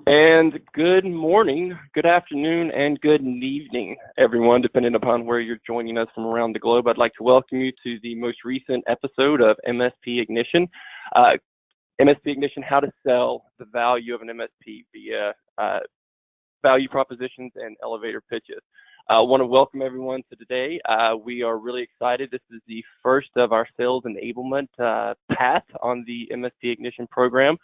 And good morning, good afternoon, and good evening, everyone, depending upon where you're joining us from around the globe. I'd like to welcome you to the most recent episode of MSP Ignition. MSP Ignition, how to sell the value of an MSP via value propositions and elevator pitches. I want to welcome everyone to today. We are really excited. This is the first of our sales enablement path on the MSP Ignition program.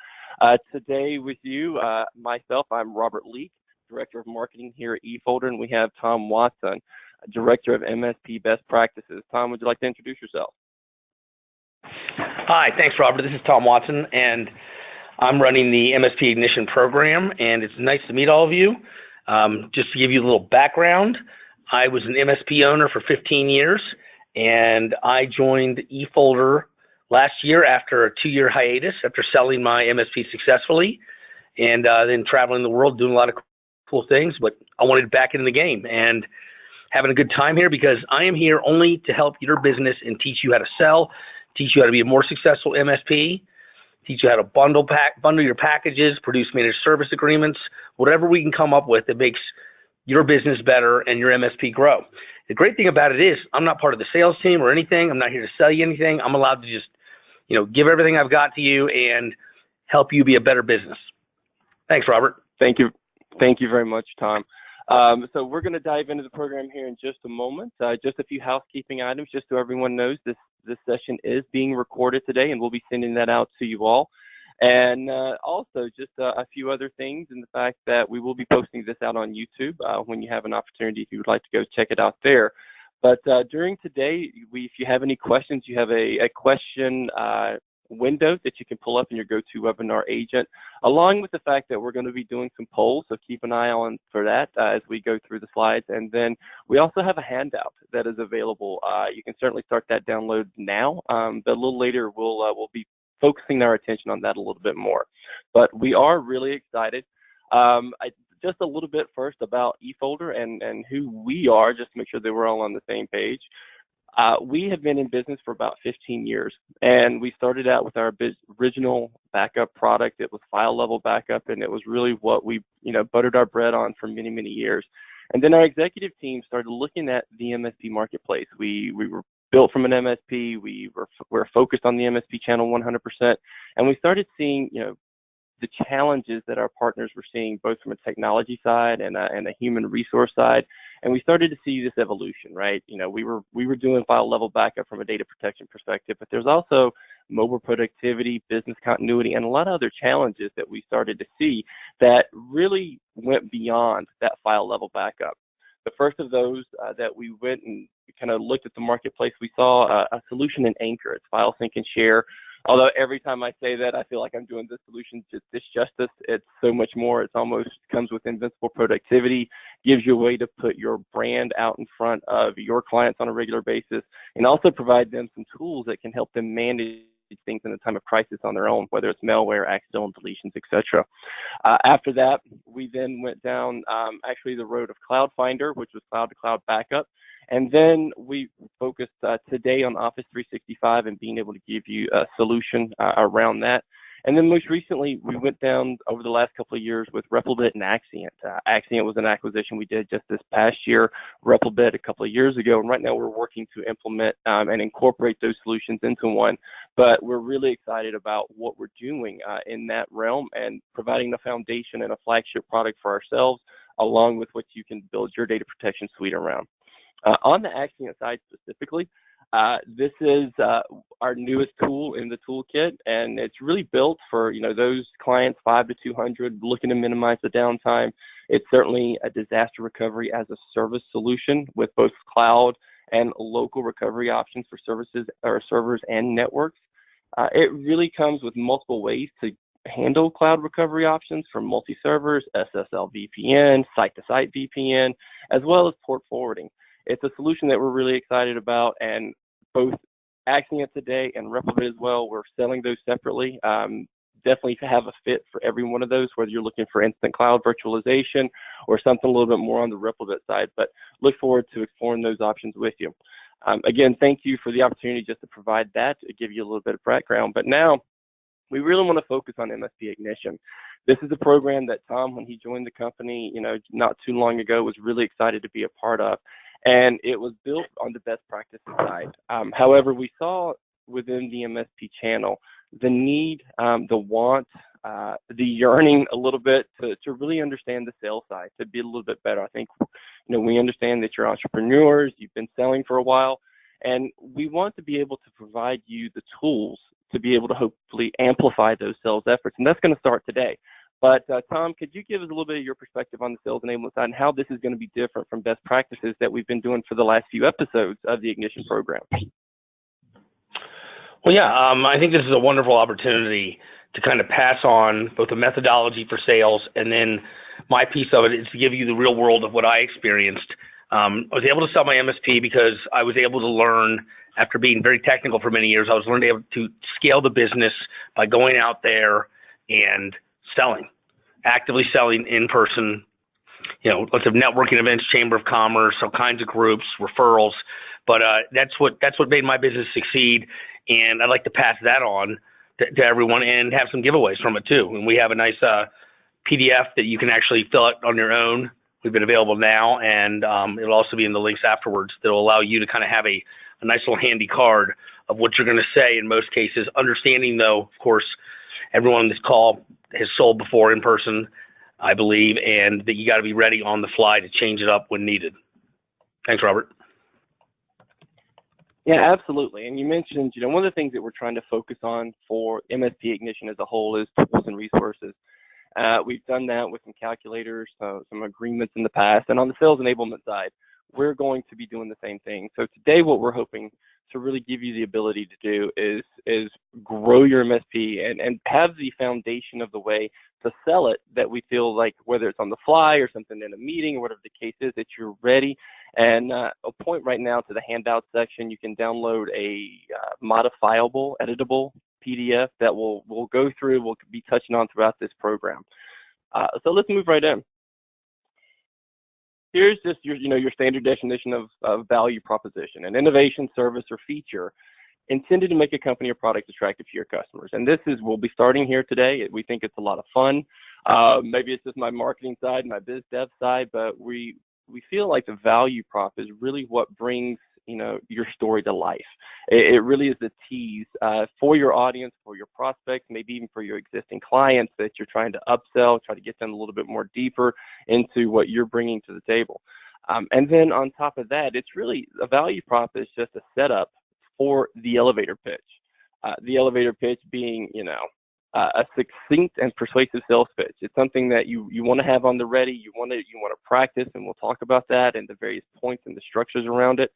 Today with you, myself, I'm Robert Leake, Director of Marketing here at eFolder, and we have Tom Watson, Director of MSP Best Practices. Tom, would you like to introduce yourself? Hi, thanks, Robert. This is Tom Watson, and I'm running the MSP Ignition program, and it's nice to meet all of you. Just to give you a little background, I was an MSP owner for 15 years, and I joined eFolder last year after a 2-year hiatus after selling my MSP successfully, and then traveling the world doing a lot of cool things, but I wanted back into the game and having a good time here because I am here only to help your business and teach you how to sell, teach you how to be a more successful MSP, teach you how to bundle your packages, produce managed service agreements, whatever we can come up with that makes your business better and your MSP grow. The great thing about it is I'm not part of the sales team or anything. I'm not here to sell you anything. I'm allowed to just, give everything I've got to you and help you be a better business. Thanks, Robert. Thank you. Thank you very much, Tom. So we're going to dive into the program here in just a moment. Just a few housekeeping items, just so everyone knows this session is being recorded today, and we'll be sending that out to you all. And also just a few other things in the fact that we will be posting this out on YouTube when you have an opportunity, if you would like to go check it out there. But during today, if you have any questions, you have a question window that you can pull up in your GoToWebinar agent, along with the fact that we're going to be doing some polls, so keep an eye on for that as we go through the slides. And then we also have a handout that is available. You can certainly start that download now, but a little later we'll be focusing our attention on that a little bit more. But we are really excited. Just a little bit first about eFolder and who we are, just to make sure that we're all on the same page. We have been in business for about 15 years, and we started out with our original backup product. It was file level backup, and it was really what we buttered our bread on for many, many years. And then our executive team started looking at the MSP marketplace. We were built from an MSP. We're focused on the MSP channel 100%, and we started seeing the challenges that our partners were seeing, both from a technology side and a human resource side. And we started to see this evolution, right? We were doing file level backup from a data protection perspective, but there's also mobile productivity, business continuity, and a lot of other challenges that we started to see that really went beyond that file level backup. The first of those that we went and kind of looked at the marketplace, we saw a solution in Anchor. It's file sync and share. Although every time I say that, I feel like I'm doing this solution disjustice. It's so much more. It's almost comes with invincible productivity, gives you a way to put your brand out in front of your clients on a regular basis, and also provide them some tools that can help them manage things in a time of crisis on their own, whether it's malware, accidental deletions, etc. After that, we then went down actually the road of Cloud Finder, which was cloud-to-cloud backup. And then we focused today on Office 365 and being able to give you a solution around that. And then most recently, we went down over the last couple of years with Replibit and Axient. Axient was an acquisition we did just this past year, Replibit a couple of years ago, and right now we're working to implement and incorporate those solutions into one. But we're really excited about what we're doing in that realm and providing the foundation and a flagship product for ourselves, along with what you can build your data protection suite around. On the Axient side specifically, this is our newest tool in the toolkit, and it's really built for those clients 5 to 200 looking to minimize the downtime. It's certainly a disaster recovery as a service solution with both cloud and local recovery options for services or servers and networks. It really comes with multiple ways to handle cloud recovery options from multi-servers, SSL VPN, site-to-site VPN, as well as port forwarding. It's a solution that we're really excited about, and both Axient today and Replibit as well, we're selling those separately. Definitely have a fit for every one of those, whether you're looking for instant cloud virtualization or something a little bit more on the Replibit side, but look forward to exploring those options with you. Again, thank you for the opportunity just to provide that, to give you a little bit of background. But now we really want to focus on MSP Ignition. This is a program that Tom, when he joined the company, not too long ago, was really excited to be a part of. And it was built on the best practices side. However, we saw within the MSP channel the need, the want, the yearning a little bit to really understand the sales side, to be a little bit better. I think, we understand that you're entrepreneurs, you've been selling for a while, and we want to be able to provide you the tools to be able to hopefully amplify those sales efforts. And that's going to start today. But Tom, could you give us a little bit of your perspective on the sales enablement side and how this is going to be different from best practices that we've been doing for the last few episodes of the Ignition program? Well, yeah, I think this is a wonderful opportunity to kind of pass on both the methodology for sales, and then my piece of it is to give you the real world of what I experienced. I was able to sell my MSP because I was able to learn, after being very technical for many years, I was learning to scale the business by going out there and selling, actively selling in person, lots of networking events, chamber of commerce, all kinds of groups, referrals. But that's what made my business succeed. And I'd like to pass that on to everyone and have some giveaways from it too. And we have a nice PDF that you can actually fill out on your own. We've been available now, and it'll also be in the links afterwards that will allow you to kind of have a nice little handy card of what you're going to say in most cases. Understanding, though, of course, everyone on this call has sold before in person, I believe, and that you got to be ready on the fly to change it up when needed. Thanks, Robert. Yeah, absolutely. And you mentioned, one of the things that we're trying to focus on for MSP Ignition as a whole is tools and resources. We've done that with some calculators, some agreements in the past, and on the sales enablement side, we're going to be doing the same thing. So today, what we're hoping to really give you the ability to do is grow your MSP and have the foundation of the way to sell it that we feel like, whether it's on the fly or something in a meeting or whatever the case is, that you're ready. And a point right now to the handout section, you can download a modifiable, editable PDF that we'll go through, we'll be touching on throughout this program. So let's move right in. Here's just your standard definition of value proposition: an innovation, service, or feature intended to make a company or product attractive to your customers. And we'll be starting here today. We think it's a lot of fun. Maybe it's just my marketing side, my biz dev side, but we feel like the value prop is really what brings your story to life. It really is the tease for your audience, for your prospects, maybe even for your existing clients that you're trying to upsell, try to get them a little bit more deeper into what you're bringing to the table. And then on top of that, it's really a value prop is just a setup for the elevator pitch. The elevator pitch being, a succinct and persuasive sales pitch. It's something that you want to have on the ready. You want to practice, and we'll talk about that and the various points and the structures around it.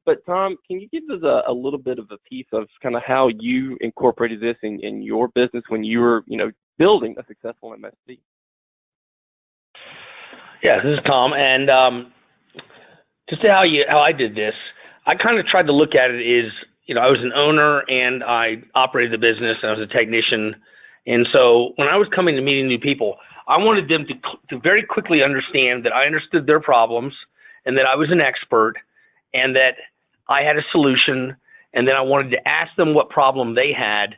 But Tom, can you give us a little bit of a piece of kind of how you incorporated this in your business when you were, building a successful MSP? Yeah, this is Tom, and just how I did this, I kind of tried to look at it is, I was an owner and I operated the business and I was a technician. And so when I was coming to meeting new people, I wanted them to very quickly understand that I understood their problems and that I was an expert and that I had a solution, and then I wanted to ask them what problem they had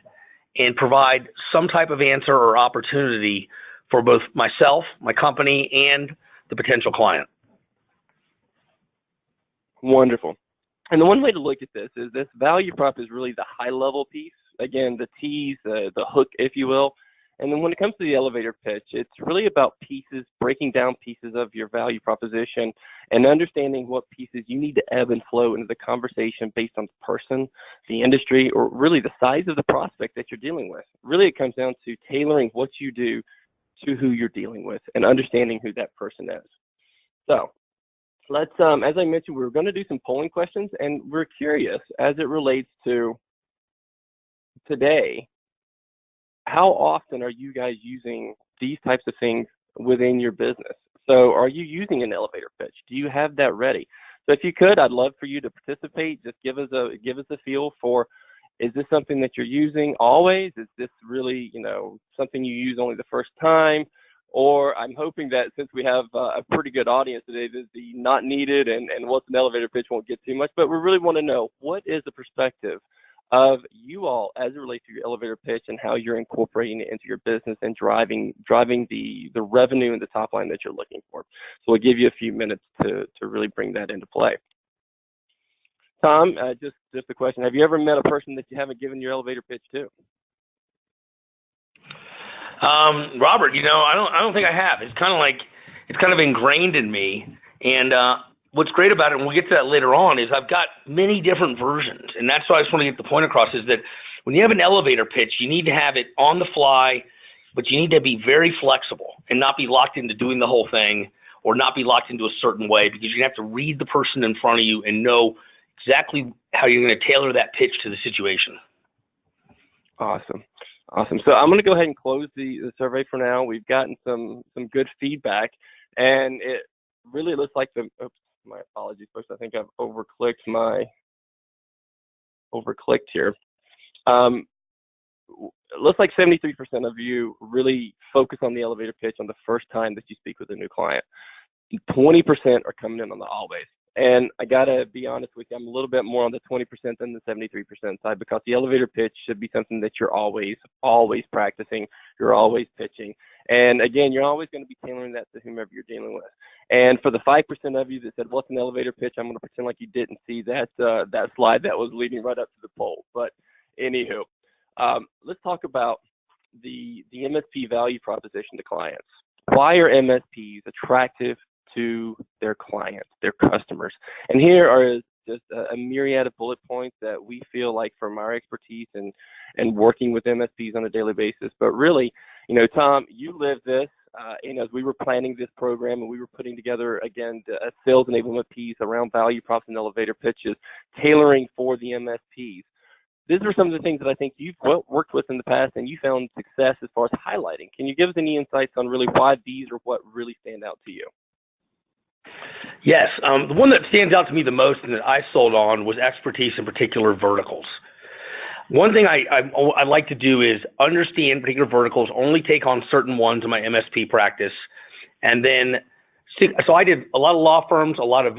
and provide some type of answer or opportunity for both myself, my company, and the potential client. Wonderful. And the one way to look at this is this value prop is really the high level piece. Again, the tease, the hook, if you will. And then when it comes to the elevator pitch, it's really about pieces, breaking down pieces of your value proposition and understanding what pieces you need to ebb and flow into the conversation based on the person, the industry, or really the size of the prospect that you're dealing with. Really, it comes down to tailoring what you do to who you're dealing with and understanding who that person is. So let's, as I mentioned, we're going to do some polling questions, and we're curious as it relates to today. How often are you guys using these types of things within your business? So are you using an elevator pitch? Do you have that ready? So if you could, I'd love for you to participate. Just give us a feel for, is this something that you're using always? Is this really, something you use only the first time? Or I'm hoping that since we have a pretty good audience today, that the not needed and what's an elevator pitch won't get too much, but we really want to know, what is the perspective of you all as it relates to your elevator pitch and how you're incorporating it into your business and driving the revenue and the top line that you're looking for. So we'll give you a few minutes to really bring that into play. Tom, just a question. Have you ever met a person that you haven't given your elevator pitch to? Robert, I don't think I have. It's kind of ingrained in me. And what's great about it, and we'll get to that later on, is I've got many different versions. And that's why I just want to get the point across, is that when you have an elevator pitch, you need to have it on the fly, but you need to be very flexible and not be locked into doing the whole thing or not be locked into a certain way, because you have to read the person in front of you and know exactly how you're going to tailor that pitch to the situation. Awesome. So I'm going to go ahead and close the survey for now. We've gotten some good feedback, and it really looks like my apologies, folks. I think I've overclicked here. It looks like 73% of you really focus on the elevator pitch on the first time that you speak with a new client. 20% are coming in on the always. And I gotta be honest with you, I'm a little bit more on the 20% than the 73% side, because the elevator pitch should be something that you're always practicing, you're always pitching. And again, you're always going to be tailoring that to whomever you're dealing with. And for the 5% of you that said, what's an elevator pitch? I'm going to pretend like you didn't see that slide that was leading right up to the poll. But anywho, let's talk about the MSP value proposition to clients. Why are MSPs attractive to their clients, their customers? And here are just a myriad of bullet points that we feel like, from our expertise and working with MSPs on a daily basis. But really, Tom, you live this, and as we were planning this program and we were putting together, again, a sales enablement piece around value props and elevator pitches, tailoring for the MSPs. These are some of the things that I think you've worked with in the past and you found success as far as highlighting. Can you give us any insights on really why these are what really stand out to you? Yes. The one that stands out to me the most and that I sold on was expertise in particular verticals. One thing I like to do is understand particular verticals, only take on certain ones in my MSP practice. And then, so I did a lot of law firms, a lot of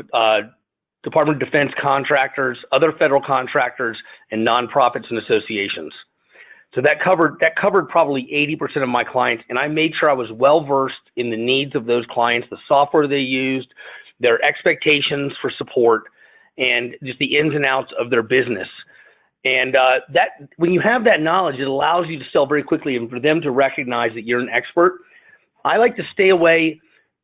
Department of Defense contractors, other federal contractors, and nonprofits and associations. So that covered probably 80% of my clients, and I made sure I was well-versed in the needs of those clients, the software they used, their expectations for support, and just the ins and outs of their business. And that when you have that knowledge, it allows you to sell very quickly, and for them to recognize that you're an expert. I like to stay away.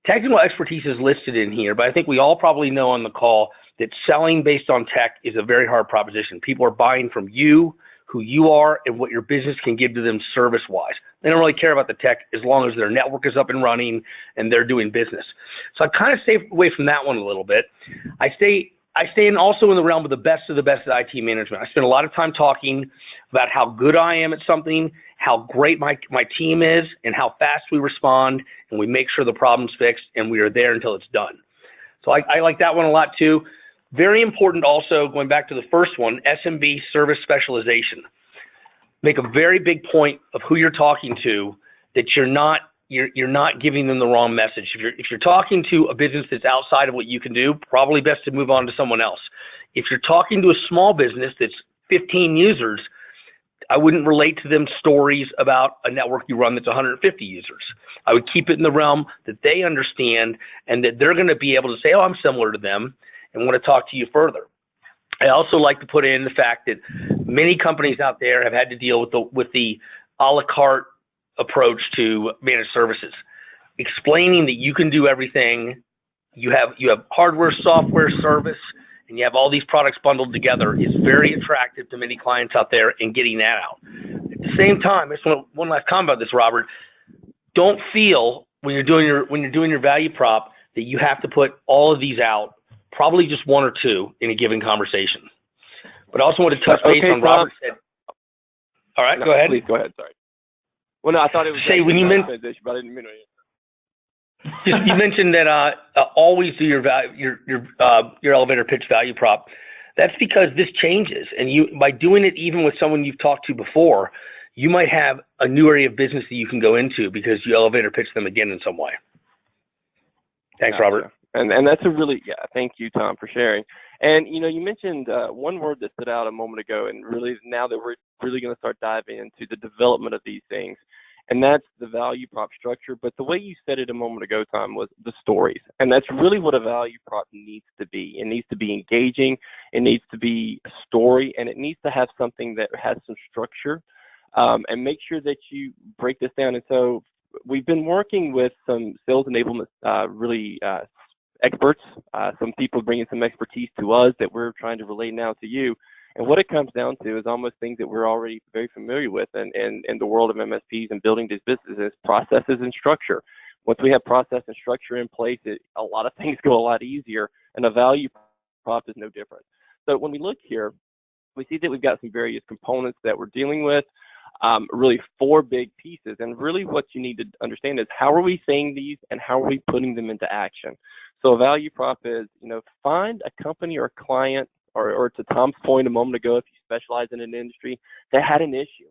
Technical expertise is listed in here, but I think we all probably know on the call that selling based on tech is a very hard proposition. People are buying from you, who you are, and what your business can give to them service-wise. They don't really care about the tech as long as their network is up and running and they're doing business. So I kind of stay away from that one a little bit. I stay in also in the realm of the best at IT management. I spend a lot of time talking about how good I am at something, how great my team is, and how fast we respond, and we make sure the problem's fixed, and we are there until it's done. So I like that one a lot too. Very important also, going back to the first one, SMB service specialization. Make a very big point of who you're talking to, that you're not giving them the wrong message. If you're talking to a business that's outside of what you can do, probably best to move on to someone else. If you're talking to a small business that's 15 users, I wouldn't relate to them stories about a network you run that's 150 users. I would keep it in the realm that they understand and that they're going to be able to say, oh, I'm similar to them, and want to talk to you further. I also like to put in the fact that many companies out there have had to deal with the a la carte approach to managed services. Explaining that you can do everything, you have hardware, software, service, and you have all these products bundled together is very attractive to many clients out there, and getting that out. At the same time, I just want one last comment about this, Robert. Don't feel when you're doing your value prop that you have to put all of these out. Probably just one or two in a given conversation. But I also want to touch base on Robert said. All right, go ahead. Please go ahead. Sorry. Well, no, I thought it was when you mentioned, but I didn't mean it. You mentioned that always do your elevator pitch value prop. That's because this changes, and by doing it even with someone you've talked to before, you might have a new area of business that you can go into because you elevator pitch them again in some way. Thanks, Robert. And that's a really, yeah, thank you, Tom, for sharing. And, you mentioned one word that stood out a moment ago, and really now that we're really going to start diving into the development of these things, and that's the value prop structure. But the way you said it a moment ago, Tom, was the stories. And that's really what a value prop needs to be. It needs to be engaging, it needs to be a story, and it needs to have something that has some structure. And make sure that you break this down. And so we've been working with some sales enablement experts, some people bringing some expertise to us that we're trying to relay now to you. And what it comes down to is almost things that we're already very familiar with in the world of MSPs and building these businesses, processes and structure. Once we have process and structure in place, a lot of things go a lot easier, and a value prop is no different. So when we look here, we see that we've got some various components that we're dealing with, really 4 big pieces. And really what you need to understand is how are we saying these and how are we putting them into action? So a value prop is, find a company or a client, or to Tom's point a moment ago, if you specialize in an industry that had an issue.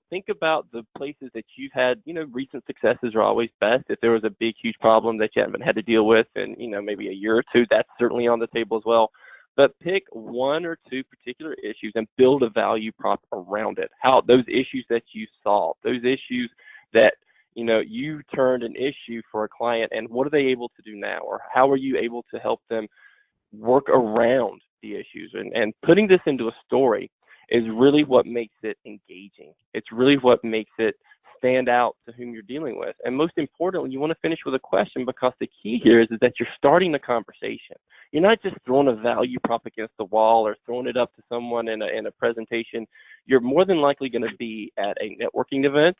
Think about the places that you've had, recent successes are always best. If there was a big, huge problem that you haven't had to deal with in, maybe a year or two, that's certainly on the table as well. But pick 1 or 2 particular issues and build a value prop around it. How those issues that you solved, those issues that, you turned an issue for a client, and what are they able to do now? Or how are you able to help them work around the issues? And putting this into a story is really what makes it engaging. It's really what makes it stand out to whom you're dealing with. And most importantly, you want to finish with a question, because the key here is that you're starting a conversation. You're not just throwing a value prop against the wall or throwing it up to someone in a presentation. You're more than likely going to be at a networking event.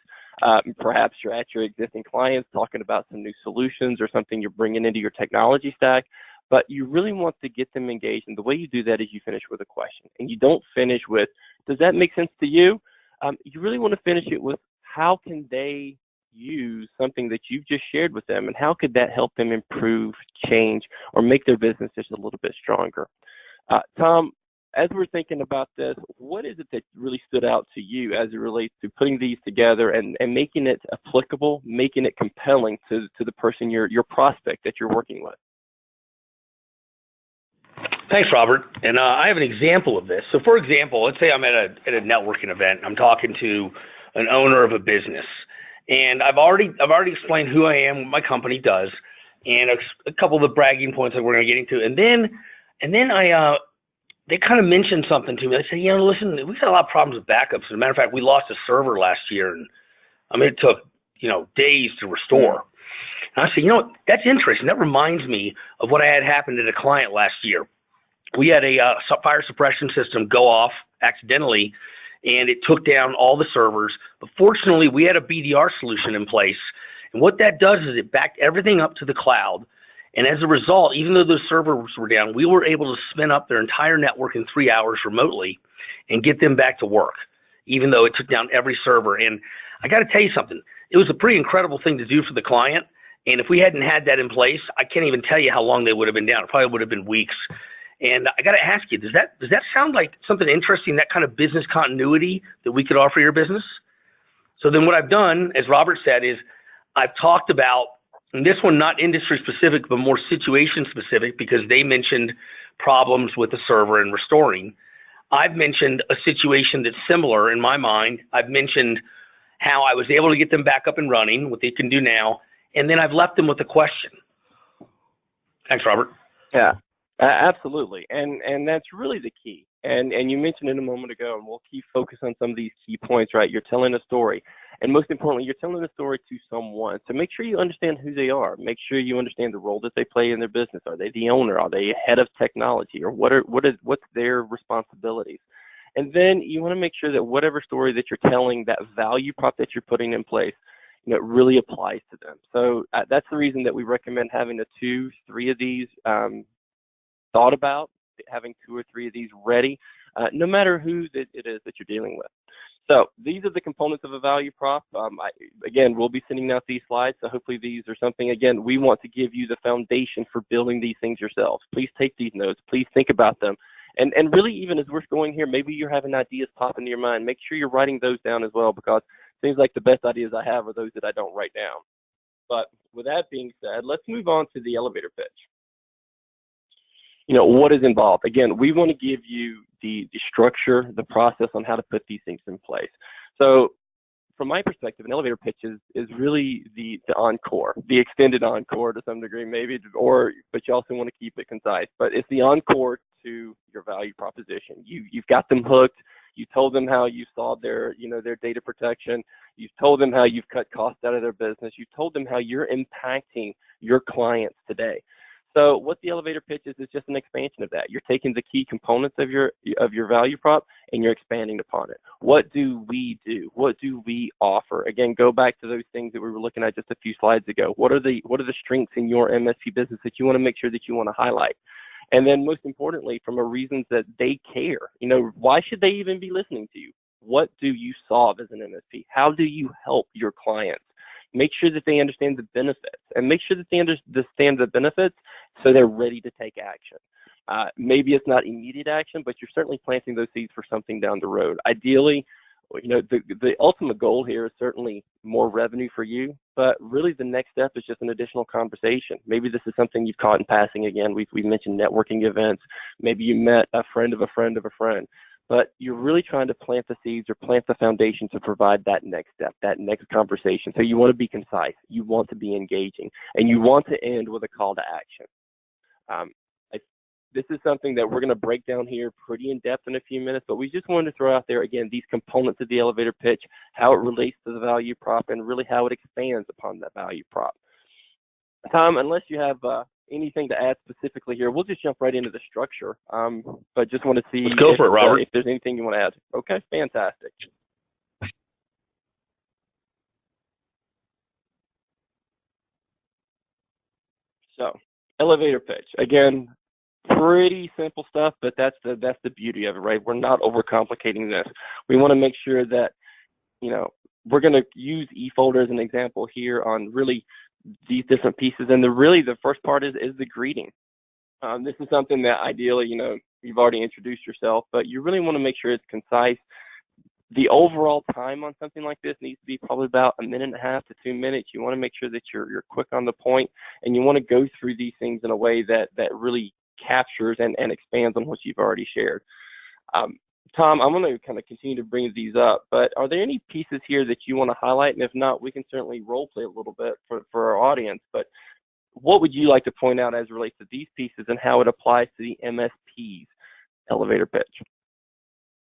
Perhaps you're at your existing clients talking about some new solutions or something you're bringing into your technology stack. But you really want to get them engaged. And the way you do that is you finish with a question. And you don't finish with, does that make sense to you? You really want to finish it with, how can they use something that you've just shared with them, and how could that help them improve, change, or make their business just a little bit stronger? Tom, as we're thinking about this, what is it that really stood out to you as it relates to putting these together and making it applicable, making it compelling to the person, your prospect that you're working with? Thanks, Robert. And I have an example of this. So, for example, let's say I'm at a networking event. I'm talking to an owner of a business, and I've already explained who I am, what my company does, and a couple of the bragging points that we're going to get into. And then they kind of mentioned something to me. They said, listen, we've had a lot of problems with backups. As a matter of fact, we lost a server last year, and it took days to restore. And I said, that's interesting. That reminds me of what I had happened at a client last year. We had a fire suppression system go off accidentally, and it took down all the servers. But fortunately, we had a BDR solution in place. And what that does is it backed everything up to the cloud. And as a result, even though those servers were down, we were able to spin up their entire network in 3 hours remotely and get them back to work, even though it took down every server. And I got to tell you something. It was a pretty incredible thing to do for the client. And if we hadn't had that in place, I can't even tell you how long they would have been down. It probably would have been weeks. And I got to ask you, does that sound like something interesting, that kind of business continuity that we could offer your business? So then what I've done, as Robert said, is I've talked about, and this one not industry specific, but more situation specific, because they mentioned problems with the server and restoring. I've mentioned a situation that's similar in my mind. I've mentioned how I was able to get them back up and running, what they can do now, and then I've left them with a question. Thanks, Robert. Yeah. Absolutely, and that's really the key. And you mentioned it a moment ago, and we'll keep focus on some of these key points. Right, you're telling a story, and most importantly, you're telling a story to someone. So make sure you understand who they are. Make sure you understand the role that they play in their business. Are they the owner? Are they head of technology? Or what's their responsibilities? And then you want to make sure that whatever story that you're telling, that value prop that you're putting in place, it really applies to them. So that's the reason that we recommend having 2, 3 of these thought about, having 2 or 3 of these ready, no matter who it is that you're dealing with. So these are the components of a value prop. Again, we'll be sending out these slides, so hopefully these are something, again, we want to give you the foundation for building these things yourselves. Please take these notes. Please think about them. And really, even as we're going here, maybe you're having ideas pop into your mind. Make sure you're writing those down as well, because things like the best ideas I have are those that I don't write down. But with that being said, let's move on to the elevator pitch. What is involved? Again, we want to give you the structure, the process on how to put these things in place. So from my perspective, an elevator pitch is really the encore, the extended encore to some degree maybe, but you also want to keep it concise. But it's the encore to your value proposition. You've got them hooked. You told them how you solved their data protection. You've told them how you've cut costs out of their business. You've told them how you're impacting your clients today. So what the elevator pitch is just an expansion of that. You're taking the key components of your value prop and you're expanding upon it. What do we do? What do we offer? Again, go back to those things that we were looking at just a few slides ago. What are the strengths in your MSP business that you want to make sure that you want to highlight? And then most importantly, from a reasons that they care. Why should they even be listening to you? What do you solve as an MSP? How do you help your clients? Make sure that they understand the benefits, and make sure that they understand the benefits so they're ready to take action. Maybe it's not immediate action, but you're certainly planting those seeds for something down the road. Ideally, the ultimate goal here is certainly more revenue for you, but really the next step is just an additional conversation. Maybe this is something you've caught in passing. Again, we've mentioned networking events. Maybe you met a friend of a friend of a friend. But you're really trying to plant the seeds or plant the foundation to provide that next step, that next conversation. So you want to be concise, you want to be engaging, and you want to end with a call to action. This is something that we're going to break down here pretty in depth in a few minutes, but we just wanted to throw out there, again, these components of the elevator pitch, how it relates to the value prop, and really how it expands upon that value prop. Tom, unless you have anything to add specifically here, we'll just jump right into the structure. But just want to see if there's anything you want to add. Okay, fantastic. So, elevator pitch. Again, pretty simple stuff, but that's the beauty of it, right? We're not overcomplicating this. We want to make sure that, we're going to use eFolder as an example here on really these different pieces. And the first part is the greeting. This is something that ideally, you've already introduced yourself, but you really want to make sure it's concise. The overall time on something like this needs to be probably about 1.5 to 2 minutes. You want to make sure that you're quick on the point, and you want to go through these things in a way that really captures and expands on what you've already shared. Tom, I'm going to kind of continue to bring these up, but are there any pieces here that you want to highlight? And if not, we can certainly role play a little bit for our audience, but what would you like to point out as it relates to these pieces and how it applies to the MSP's elevator pitch?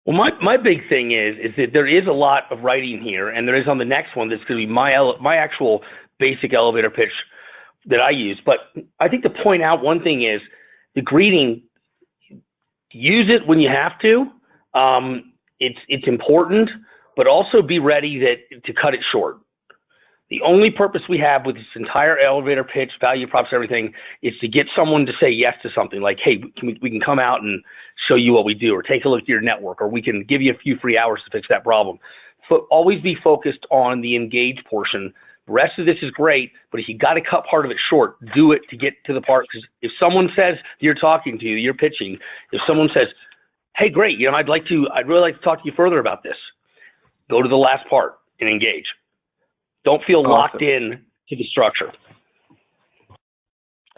Well, my big thing is that there is a lot of writing here, and there is on the next one that's going to be my actual basic elevator pitch that I use. But I think to point out one thing is the greeting, use it when you have to. It's important, but also be ready to cut it short. The only purpose we have with this entire elevator pitch, value props, everything, is to get someone to say yes to something like, hey, we can come out and show you what we do, or take a look at your network, or we can give you a few free hours to fix that problem. So always be focused on the engage portion. The rest of this is great, but if you got to cut part of it short, do it to get to the part. Because if someone says you're talking to you, you're pitching, if someone says, hey, great, I'd really like to talk to you further about this, go to the last part and engage. Don't feel locked in to the structure.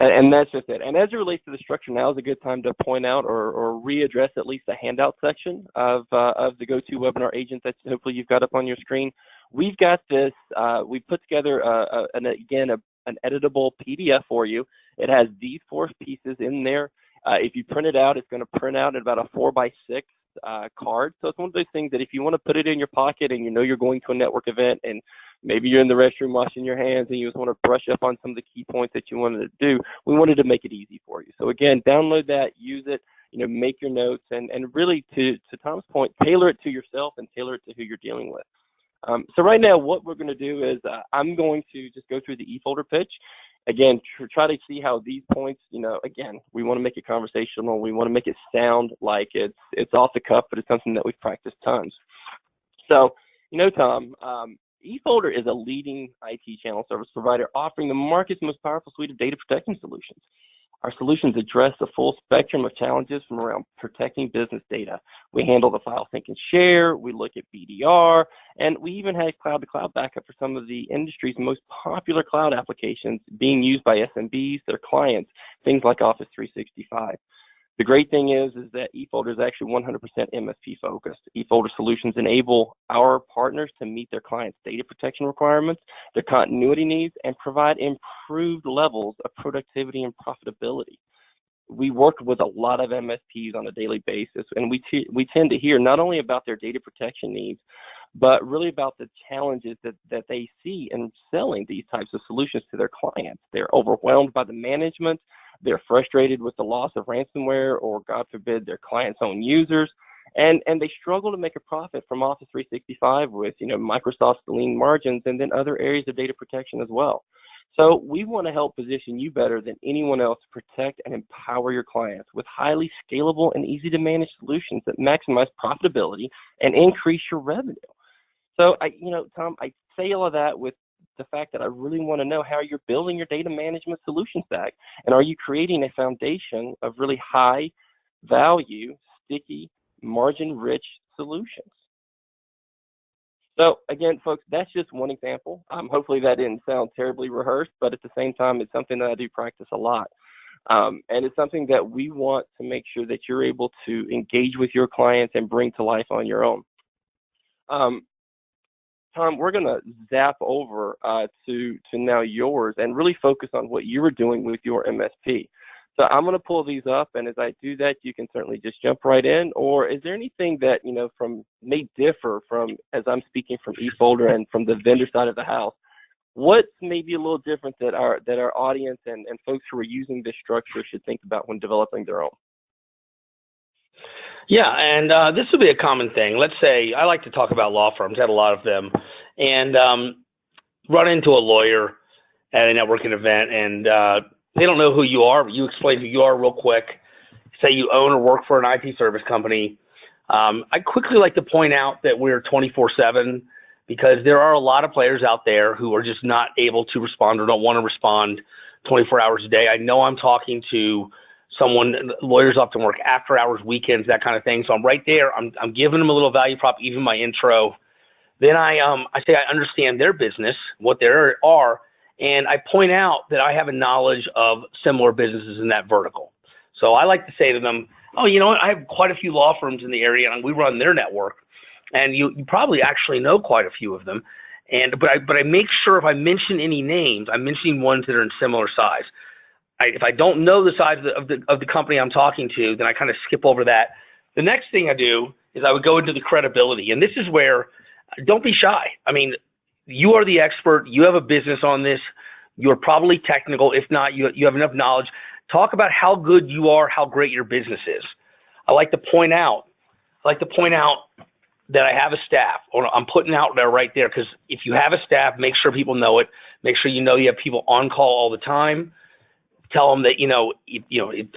And that's just it. And as it relates to the structure, now is a good time to point out or readdress at least the handout section of the GoToWebinar agent that hopefully you've got up on your screen. We've got this, we've put together, an editable PDF for you. It has these 4 pieces in there. If you print it out, it's going to print out at about a 4x6 card. So it's one of those things that if you want to put it in your pocket and you're going to a network event and maybe you're in the restroom washing your hands and you just want to brush up on some of the key points that you wanted to do, we wanted to make it easy for you. So again, download that, use it, make your notes, and really to Tom's point, tailor it to yourself and tailor it to who you're dealing with. So right now, what we're going to do is I'm going to just go through the eFolder pitch. Again, try to see how these points, again, we want to make it conversational. We want to make it sound like it's off the cuff, but it's something that we've practiced tons. So, Tom, eFolder is a leading IT channel service provider offering the market's most powerful suite of data protection solutions. Our solutions address the full spectrum of challenges from around protecting business data. We handle the file sync and share, we look at BDR, And we even had cloud-to-cloud backup for some of the industry's most popular cloud applications being used by SMBs, their clients, things like Office 365. The great thing is that eFolder is actually 100% MSP focused. eFolder solutions enable our partners to meet their clients' data protection requirements, their continuity needs, and provide improved levels of productivity and profitability. We work with a lot of MSPs on a daily basis, and we tend to hear not only about their data protection needs, but really about the challenges that they see in selling these types of solutions to their clients. They're overwhelmed by the management. They're frustrated with the loss of ransomware or, God forbid, their clients' own users. And they struggle to make a profit from Office 365 with, Microsoft's lean margins and then other areas of data protection as well. So we want to help position you better than anyone else to protect and empower your clients with highly scalable and easy to manage solutions that maximize profitability and increase your revenue. So, Tom, I say all of that with the fact that I really want to know how you're building your data management solution stack. And are you creating a foundation of really high value, sticky, margin-rich solutions? So again, folks, that's just one example. Hopefully that didn't sound terribly rehearsed, but at the same time, it's something that I do practice a lot. And it's something that we want to make sure that you're able to engage with your clients and bring to life on your own. Tom, we're going to zap over to now yours and really focus on what you were doing with your MSP. So I'm going to pull these up, and as I do that, you can certainly just jump right in. Or is there anything that may differ from, as I'm speaking from eFolder and from the vendor side of the house? What's maybe a little different that our audience and folks who are using this structure should think about when developing their own? Yeah, and this would be a common thing. Let's say I like to talk about law firms, had a lot of them, and run into a lawyer at a networking event, and they don't know who you are, but you explain who you are real quick. Say you own or work for an IT service company. I quickly like to point out that we're 24/7 because there are a lot of players out there who are just not able to respond or don't want to respond 24 hours a day. I know I'm talking to someone, lawyers often work after hours, weekends, that kind of thing. So I'm right there. I'm giving them a little value prop, even my intro. Then I say I understand their business, what they are, and I point out that I have a knowledge of similar businesses in that vertical. So I like to say to them, oh, you know what? I have quite a few law firms in the area, and we run their network. And you probably actually know quite a few of them. But I make sure if I mention any names, I'm mentioning ones that are in similar size. If I don't know the size of the company I'm talking to, then I kind of skip over that. The next thing I do is I would go into the credibility. And this is where, don't be shy. I mean, you are the expert. You have a business on this. You're probably technical. If not, you have enough knowledge. Talk about how good you are, how great your business is. I like to point out that I have a staff, or I'm putting out there right there, because if you have a staff, make sure people know it. Make sure you have people on call all the time. Tell them that,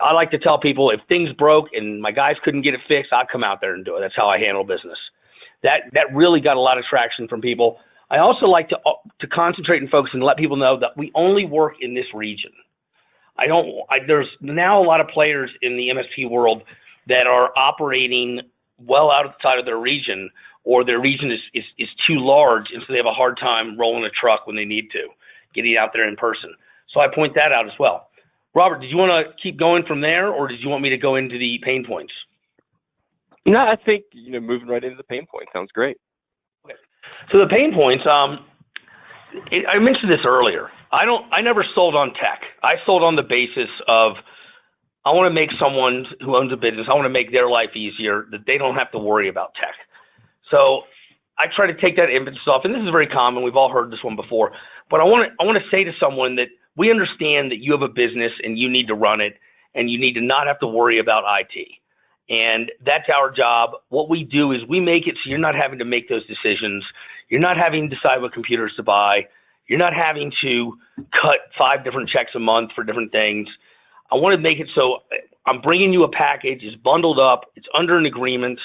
I like to tell people if things broke and my guys couldn't get it fixed, I'd come out there and do it. That's how I handle business. That really got a lot of traction from people. I also like to concentrate and focus and let people know that we only work in this region. There's now a lot of players in the MSP world that are operating well outside of their region, or their region is too large, and so they have a hard time rolling a truck when they need to, getting out there in person. So I point that out as well. Robert, did you want to keep going from there, or did you want me to go into the pain points? No, I think moving right into the pain point sounds great. Okay. So the pain points, I mentioned this earlier. I never sold on tech. I sold on the basis of, I want to make someone who owns a business, I want to make their life easier, that they don't have to worry about tech. So I try to take that emphasis off, and this is very common. We've all heard this one before. But I want to say to someone that we understand that you have a business and you need to run it, and you need to not have to worry about IT. And that's our job. What we do is we make it so you're not having to make those decisions. You're not having to decide what computers to buy. You're not having to cut 5 different checks a month for different things. I want to make it so I'm bringing you a package. It's bundled up. It's under an agreement.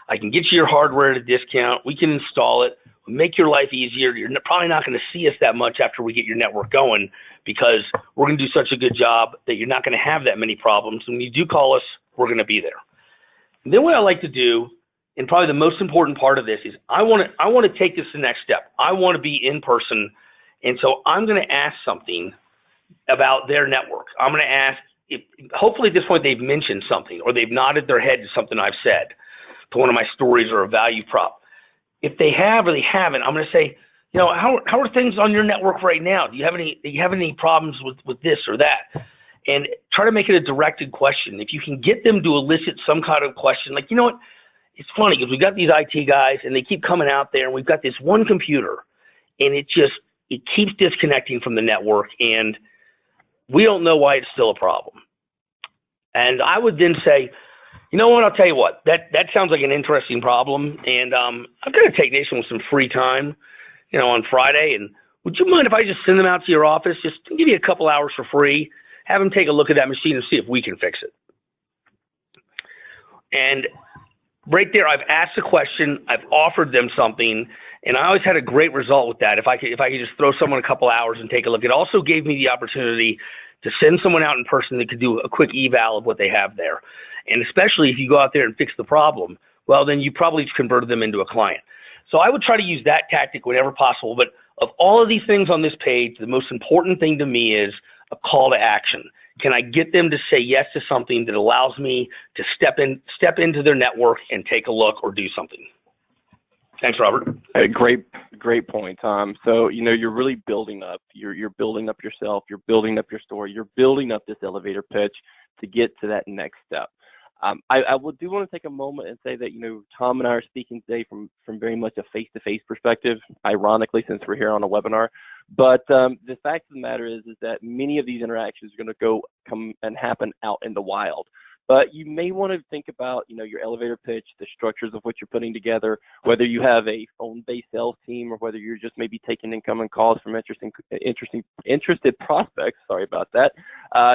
I can get you your hardware at a discount. We can install it. We'll make your life easier. You're probably not going to see us that much after we get your network going, because we're going to do such a good job that you're not going to have that many problems. When you do call us, we're going to be there. And then what I like to do and probably the most important part of this is I want to take this to the next step. I want to be in person, and so I'm going to ask something about their network. I'm going to ask if hopefully at this point they've mentioned something or they've nodded their head to something I've said, to one of my stories or a value prop. If they have or they haven't, I'm going to say, how are things on your network right now? Do you have any problems with this or that? And try to make it a directed question. If you can get them to elicit some kind of question, like, what? It's funny because we've got these IT guys and they keep coming out there and we've got this one computer and it keeps disconnecting from the network and we don't know why it's still a problem. And I would then say, you know what, I'll tell you what, that sounds like an interesting problem. And I'm going to take Nation with some free time, on Friday. And would you mind if I just send them out to your office, just to give you a couple hours for free, have them take a look at that machine and see if we can fix it. And right there, I've asked a question, I've offered them something, and I always had a great result with that. If I could just throw someone a couple hours and take a look, it also gave me the opportunity to send someone out in person that could do a quick eval of what they have there. And especially if you go out there and fix the problem, well, then you probably converted them into a client. So I would try to use that tactic whenever possible. But of all of these things on this page, the most important thing to me is a call to action. Can I get them to say yes to something that allows me to step into their network and take a look or do something? Thanks, Robert. Great point, Tom. So, you're really building up. You're building up yourself. You're building up your story. You're building up this elevator pitch to get to that next step. I do want to take a moment and say that, Tom and I are speaking today from very much a face-to-face perspective, ironically, since we're here on a webinar. But the fact of the matter is that many of these interactions are going to come and happen out in the wild. But you may want to think about, your elevator pitch, the structures of what you're putting together, whether you have a phone-based sales team or whether you're just maybe taking incoming calls from interested prospects, sorry about that,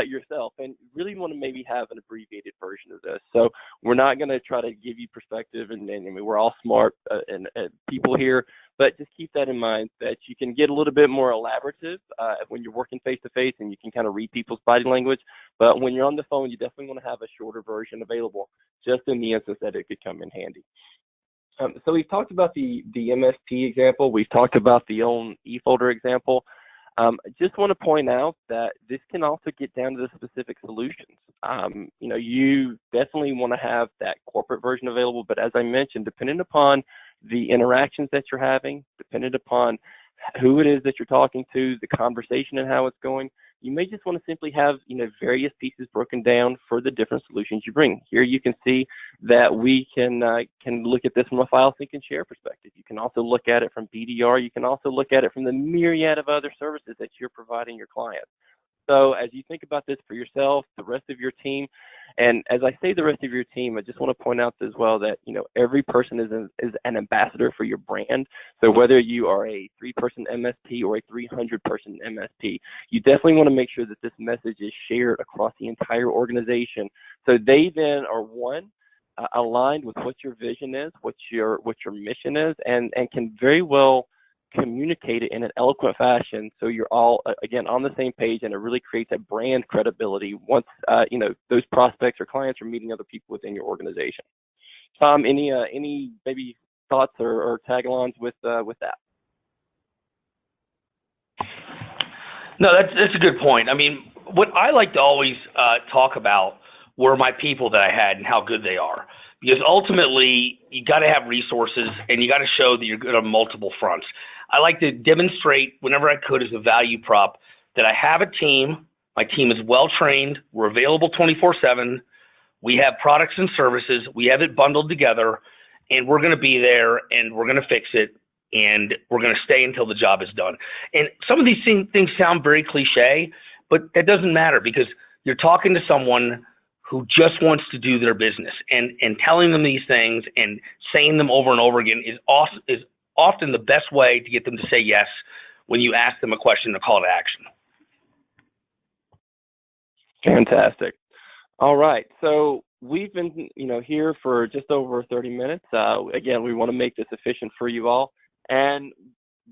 yourself, and really want to maybe have an abbreviated version of this. So we're not going to try to give you perspective, and we're all smart and people here, but just keep that in mind that you can get a little bit more elaborative when you're working face-to-face and you can kind of read people's body language. But when you're on the phone, you definitely want to have a shorter version available just in the instance that it could come in handy. So we've talked about the MSP example. We've talked about the own e-folder example. I just want to point out that this can also get down to the specific solutions. You definitely want to have that corporate version available, but as I mentioned, depending upon the interactions that you're having, depending upon who it is that you're talking to, the conversation and how it's going, you may just want to simply have, various pieces broken down for the different solutions you bring. Here you can see that we can look at this from a file sync and share perspective. You can also look at it from BDR. You can also look at it from the myriad of other services that you're providing your clients. So as you think about this for yourself, the rest of your team, and as I say the rest of your team, I just want to point out as well that, every person is an ambassador for your brand. So whether you are a 3-person MSP or a 300-person MSP, you definitely want to make sure that this message is shared across the entire organization. So they then are aligned with what your vision is, what your mission is, and can very well communicate it in an eloquent fashion so you're all again on the same page, and it really creates a brand credibility once those prospects or clients are meeting other people within your organization. Tom, any maybe thoughts or taglines with that? No, that's a good point. I mean, what I like to always talk about were my people that I had and how good they are. Because ultimately, you got to have resources and you got to show that you're good on multiple fronts. I like to demonstrate whenever I could as a value prop that I have a team. My team is well trained. We're available 24/7. We have products and services. We have it bundled together, and we're going to be there and we're going to fix it, and we're going to stay until the job is done. And some of these things sound very cliche, but that doesn't matter because you're talking to someone who just wants to do their business, and telling them these things and saying them over and over again is often the best way to get them to say yes when you ask them a question or call to action. Fantastic. All right. So we've been, here for just over 30 minutes. Again, we want to make this efficient for you all. And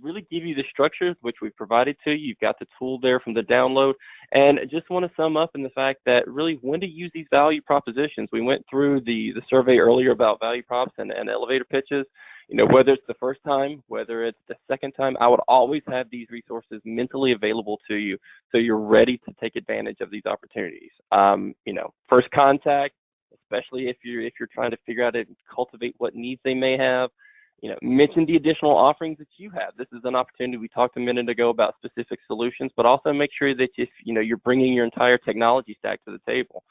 really give you the structures, which we've provided to you. You've got the tool there from the download. And I just want to sum up in the fact that really when to use these value propositions. We went through the survey earlier about value props and elevator pitches. You know, whether it's the first time, whether it's the second time, I would always have these resources mentally available to you so you're ready to take advantage of these opportunities. You know, first contact, especially if you're trying to figure out and cultivate what needs they may have. You know, mention the additional offerings that you have. This is an opportunity. We talked a minute ago about specific solutions, but also make sure that if you're bringing your entire technology stack to the table.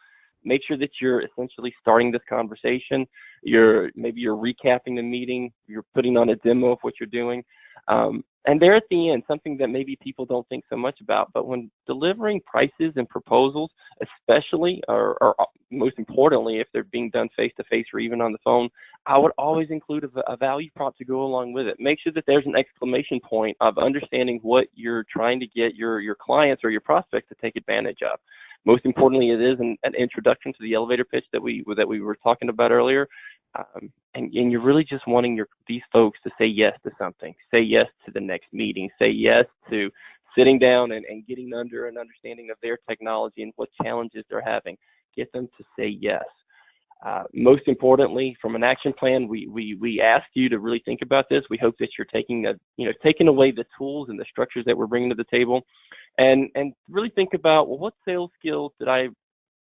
Make sure that you're essentially starting this conversation. Maybe you're recapping the meeting. You're putting on a demo of what you're doing. And there at the end, something that maybe people don't think so much about, but when delivering prices and proposals, especially or most importantly, if they're being done face-to-face or even on the phone, I would always include a value prop to go along with it. Make sure that there's an exclamation point of understanding what you're trying to get your clients or your prospects to take advantage of. Most importantly, it is an introduction to the elevator pitch that we were talking about earlier. And you're really just wanting these folks to say yes to something, say yes to the next meeting, say yes to sitting down and getting under an understanding of their technology and what challenges they're having. Get them to say yes. Most importantly, from an action plan, we ask you to really think about this. We hope that you're taking away the tools and the structures that we're bringing to the table, and really think about, well, what sales skills did I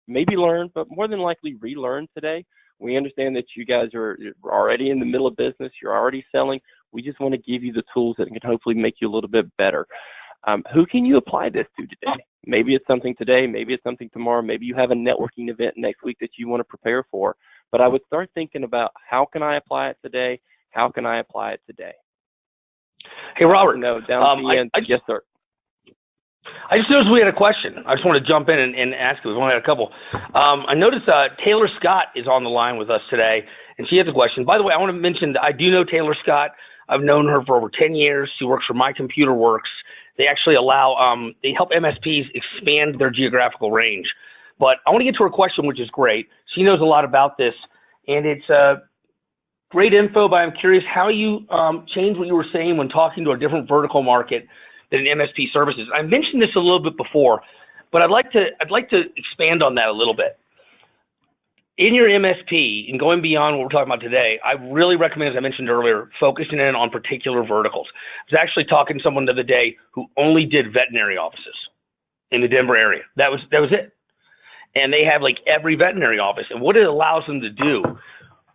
maybe learn, but more than likely relearn today? We understand that you guys are already in the middle of business. You're already selling. We just want to give you the tools that can hopefully make you a little bit better. Who can you apply this to today? Maybe it's something today. Maybe it's something tomorrow. Maybe you have a networking event next week that you want to prepare for. But I would start thinking about, how can I apply it today? How can I apply it today? Hey, Robert. No, down to the end. Yes, sir. I just noticed we had a question. I just want to jump in and ask you. We only had a couple. I noticed Taylor Scott is on the line with us today, and she has a question. By the way, I want to mention that I do know Taylor Scott. I've known her for over 10 years. She works for My Computer Works. They actually they help MSPs expand their geographical range. But I want to get to her question, which is great. She knows a lot about this, and it's great info, but I'm curious how you changed what you were saying when talking to a different vertical market than MSP services. I mentioned this a little bit before, but I'd like to expand on that a little bit. In your MSP and going beyond what we're talking about today, I really recommend, as I mentioned earlier, focusing in on particular verticals. I was actually talking to someone the other day who only did veterinary offices in the Denver area. That was it. And they have like every veterinary office. And what it allows them to do,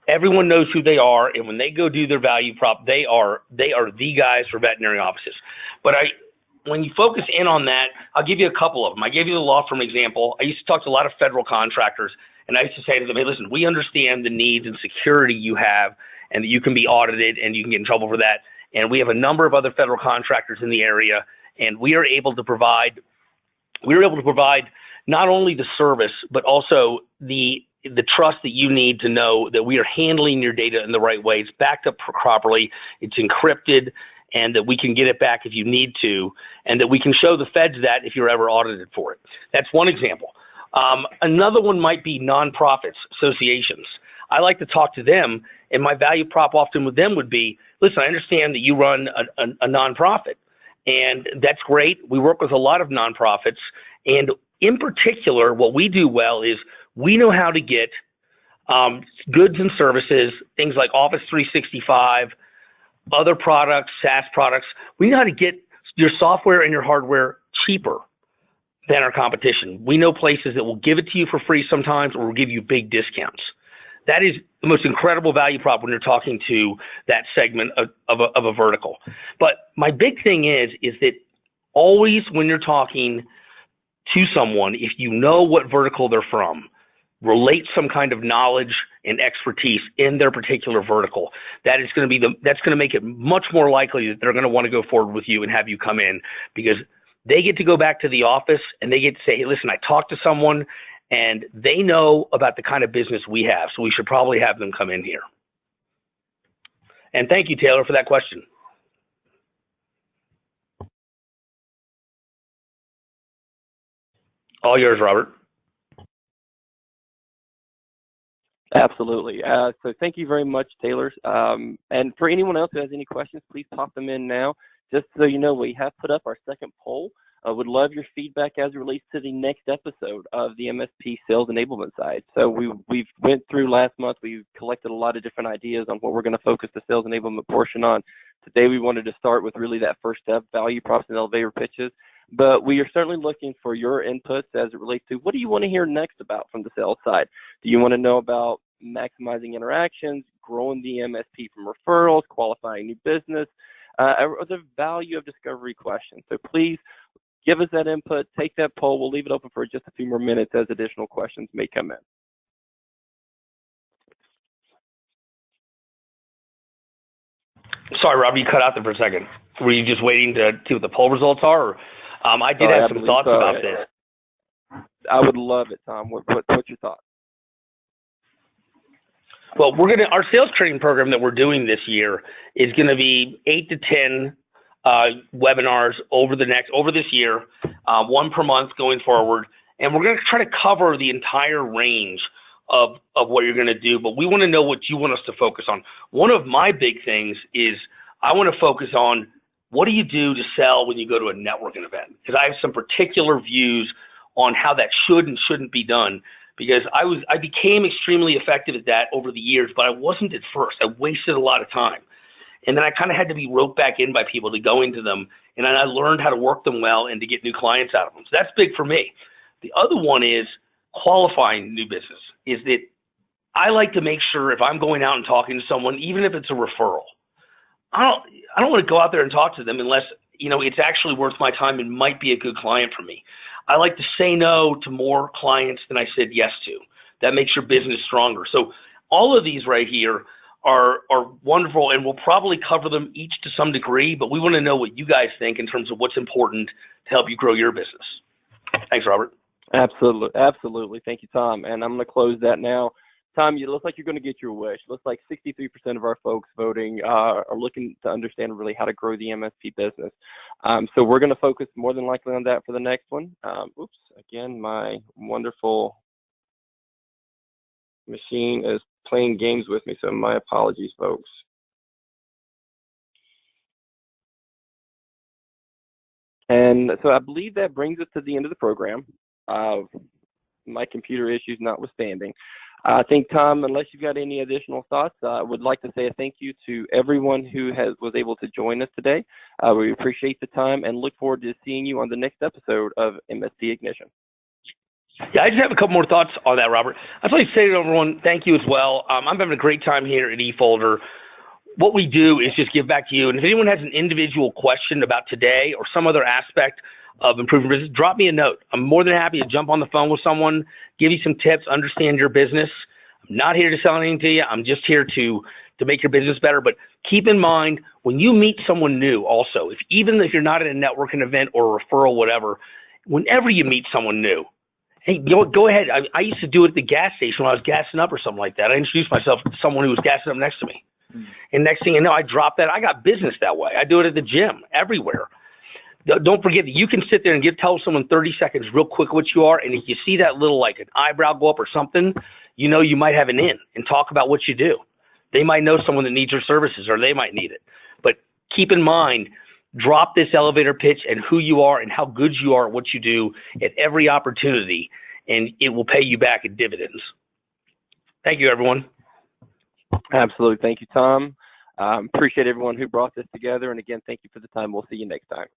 everyone knows who they are, and when they go do their value prop, they are the guys for veterinary offices. But when you focus in on that, I'll give you a couple of them. I gave you the law firm example. I used to talk to a lot of federal contractors, and I used to say to them, hey, listen, we understand the needs and security you have, and that you can be audited and you can get in trouble for that. And we have a number of other federal contractors in the area, and we are able to provide not only the service, but also the trust that you need to know that we are handling your data in the right way. It's backed up properly, it's encrypted, and that we can get it back if you need to, and that we can show the feds that if you're ever audited for it. That's one example. Another one might be nonprofits, associations. I like to talk to them, and my value prop often with them would be, listen, I understand that you run a nonprofit, and that's great. We work with a lot of nonprofits, and in particular, what we do well is we know how to get goods and services, things like Office 365, other products, SaaS products. We know how to get your software and your hardware cheaper than our competition. We know places that will give it to you for free sometimes or will give you big discounts. That is the most incredible value prop when you're talking to that segment of a vertical. But my big thing is that always when you're talking to someone, if you know what vertical they're from, relate some kind of knowledge and expertise in their particular vertical. That's going to make it much more likely that they're going to want to go forward with you and have you come in, because they get to go back to the office and they get to say, hey, listen, I talked to someone and they know about the kind of business we have, so we should probably have them come in here. And thank you, Taylor, for that question. All yours, Robert. Absolutely. So thank you very much, Taylor. And for anyone else who has any questions, please pop them in now. just so you know, we have put up our second poll. Would love your feedback as it relates to the next episode of the MSP sales enablement side. So we've went through last month. We collected a lot of different ideas on what we're going to focus the sales enablement portion on. Today we wanted to start with really that first step, value props and elevator pitches. But we are certainly looking for your inputs as it relates to what do you want to hear next about from the sales side? Do you want to know about maximizing interactions, growing the MSP from referrals, qualifying new business, or the value of discovery questions? So please give us that input, take that poll. We'll leave it open for just a few more minutes as additional questions may come in. Sorry, Rob, you cut out there for a second. Were you just waiting to see what the poll results are? Or, I did have some thoughts about this. I would love it, Tom. What's your thoughts? Well, our sales training program that we're doing this year is going to be 8 to 10 webinars over this year, one per month going forward, and we're going to try to cover the entire range of what you're going to do, but we want to know what you want us to focus on. One of my big things is I want to focus on what do you do to sell when you go to a networking event, because I have some particular views on how that should and shouldn't be done, because I became extremely effective at that over the years, but I wasn't at first. I wasted a lot of time. And then I kind of had to be roped back in by people to go into them, and then I learned how to work them well and to get new clients out of them. So that's big for me. The other one is qualifying new business, is that I like to make sure if I'm going out and talking to someone, even if it's a referral, I don't want to go out there and talk to them unless, it's actually worth my time and might be a good client for me. I like to say no to more clients than I said yes to. That makes your business stronger. So all of these right here are wonderful, and we'll probably cover them each to some degree, but we want to know what you guys think in terms of what's important to help you grow your business. Thanks, Robert. Absolutely. Thank you, Tom. And I'm going to close that now. Tom, you look like you're going to get your wish. Looks like 63% of our folks voting are looking to understand really how to grow the MSP business. So we're going to focus more than likely on that for the next one. Again, my wonderful machine is playing games with me, so my apologies, folks. And so I believe that brings us to the end of the program, my computer issues notwithstanding. I think, Tom, unless you've got any additional thoughts, I would like to say a thank you to everyone who was able to join us today. We appreciate the time and look forward to seeing you on the next episode of MSP Ignition. Yeah, I just have a couple more thoughts on that, Robert. I'd like to say to everyone, thank you as well. I'm having a great time here at eFolder. What we do is just give back to you. And if anyone has an individual question about today or some other aspect of improving business, drop me a note. I'm more than happy to jump on the phone with someone, give you some tips, understand your business. I'm not here to sell anything to you. I'm just here to make your business better. But keep in mind, when you meet someone new also, even if you're not at a networking event or a referral, whatever, whenever you meet someone new, hey, go ahead. I used to do it at the gas station when I was gassing up or something like that. I introduced myself to someone who was gassing up next to me. And next thing you know, I dropped that. I got business that way. I do it at the gym, everywhere. Don't forget that you can sit there and tell someone 30 seconds real quick what you are, and if you see that little, like an eyebrow go up or something, you might have an in and talk about what you do. They might know someone that needs your services, or they might need it. But keep in mind, drop this elevator pitch and who you are and how good you are at what you do at every opportunity, and it will pay you back in dividends. Thank you, everyone. Absolutely. Thank you, Tom. Appreciate everyone who brought this together. And again, thank you for the time. We'll see you next time.